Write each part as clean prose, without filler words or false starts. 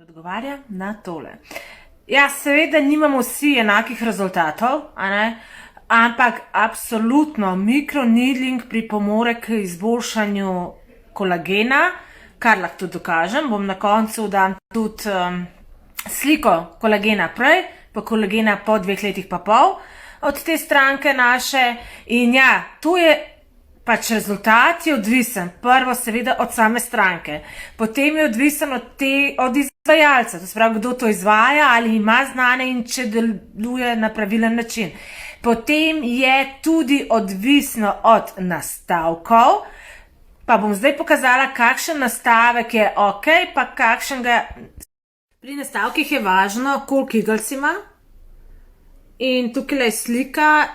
Odgovarja na tole. Ja, seveda nimamo vsi enakih rezultatov, a ne? Ampak absolutno mikroneedling pripomore k izboljšanju kolagena, kar lahko tudi dokažem. Bom na koncu dam tudi sliko kolagena prej, pa kolagena po 2 letih pa pol od te stranke naše. In ja, tu je pač rezultat je odvisen, prvo seveda od same stranke, potem je odvisen od izvajalca, to se pravi, kdo to izvaja, ali ima znanje in če deluje na pravilen način. Potem je tudi odvisno od nastavkov, pa bom zdaj pokazala, kakšen nastavek je ok, pa kakšnega. Pri nastavkih je važno, koliko igelc ima. In tukaj je slika,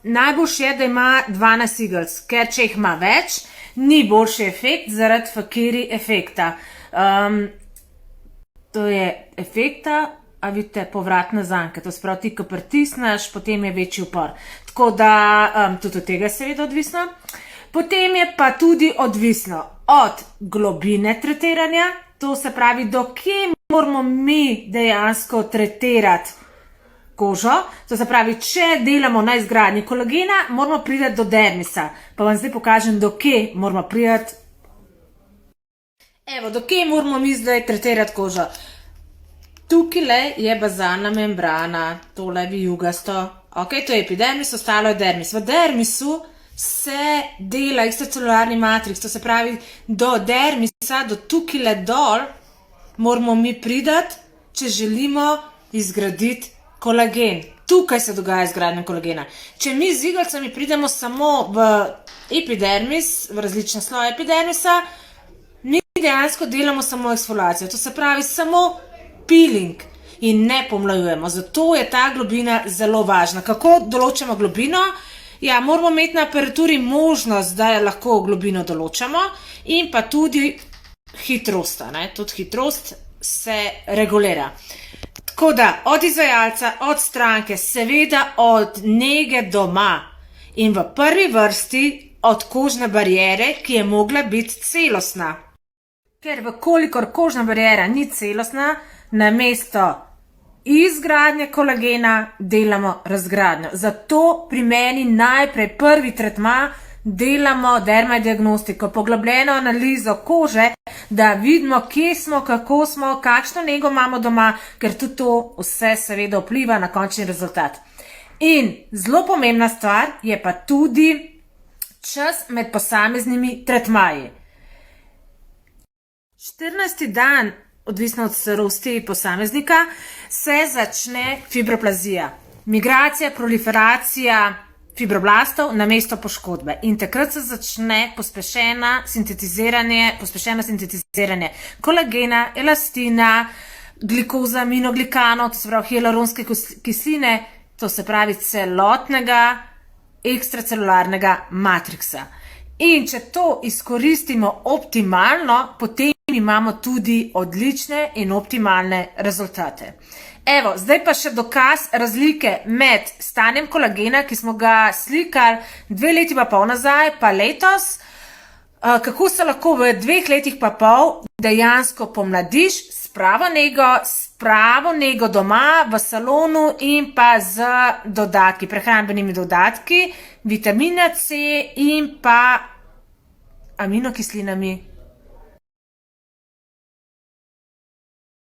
najboljše je, da ima 12 igelc, ker če jih ima več, ni boljši efekt zaradi fakiri efekta. To je efekta, a vidite, povratne zanke, to se pravi, ti, ko pritisneš, potem je večji upor. Tako da, tudi od tega je seveda odvisno. Potem je pa tudi odvisno od globine tretiranja, to se pravi, do kje moramo mi dejansko tretirati kožo, to se pravi, če delamo na izgradnji kolagena, moramo priti do dermisa. Pa vam zdaj pokažem, do kje moramo priti. Evo, do kje moramo mi zdaj tretirati kožo. Tukaj je bazalna membrana, tole vijugasto. Ok, to je epidermis, ostalo je dermis. V dermisu se dela ekstracelularni matriks, to se pravi, do dermisa, do tukaj dol, moramo mi priti, če želimo izgraditi kolagen. Tukaj se dogaja izgradnja kolagena. Če mi z igelcami pridemo samo v epidermis, v različne sloje epidermisa, mi dejansko delamo samo eksfoliacijo. To se pravi samo peeling in ne pomlajujemo. Zato je ta globina zelo važna. Kako določamo globino? Ja, moramo imeti na aparaturi možnost, da lahko globino določamo in pa tudi hitrost. Tudi hitrost se regulira. Tako da, od izvajalca, od stranke, seveda od nege doma in v prvi vrsti od kožne bariere, ki je mogla biti celostna. Ker vkolikor kožna bariera ni celostna, namesto izgradnje kolagena delamo razgradnjo. Zato pri meni najprej prvi tretma delamo dermadiagnostiko, poglobljeno analizo kože, da vidimo, kje smo, kako smo, kakšno nego imamo doma, ker tudi to vse seveda vpliva na končni rezultat. In zelo pomembna stvar je pa tudi čas med posameznimi tretmaji. 14. dan, odvisno od starosti posameznika, se začne fibroplazija. Migracija, proliferacija fibroblastov na mesto poškodbe. In takrat se začne pospešeno sintetiziranje kolagena, elastina, glikoza, aminoglikanov, to se pravi hialuronske kisline, to se pravi celotnega ekstracelularnega matriksa. In če to izkoristimo optimalno, potem imamo tudi odlične in optimalne rezultate. Evo, zdaj pa še dokaz razlike med stanjem kolagena, ki smo ga slikali 2 leti pa pol nazaj, pa letos, kako se lahko v 2 letih pa pol dejansko pomladiš s pravo nego doma, v salonu in pa z dodatki, prehrambenimi dodatki, vitamina C in pa aminokislinami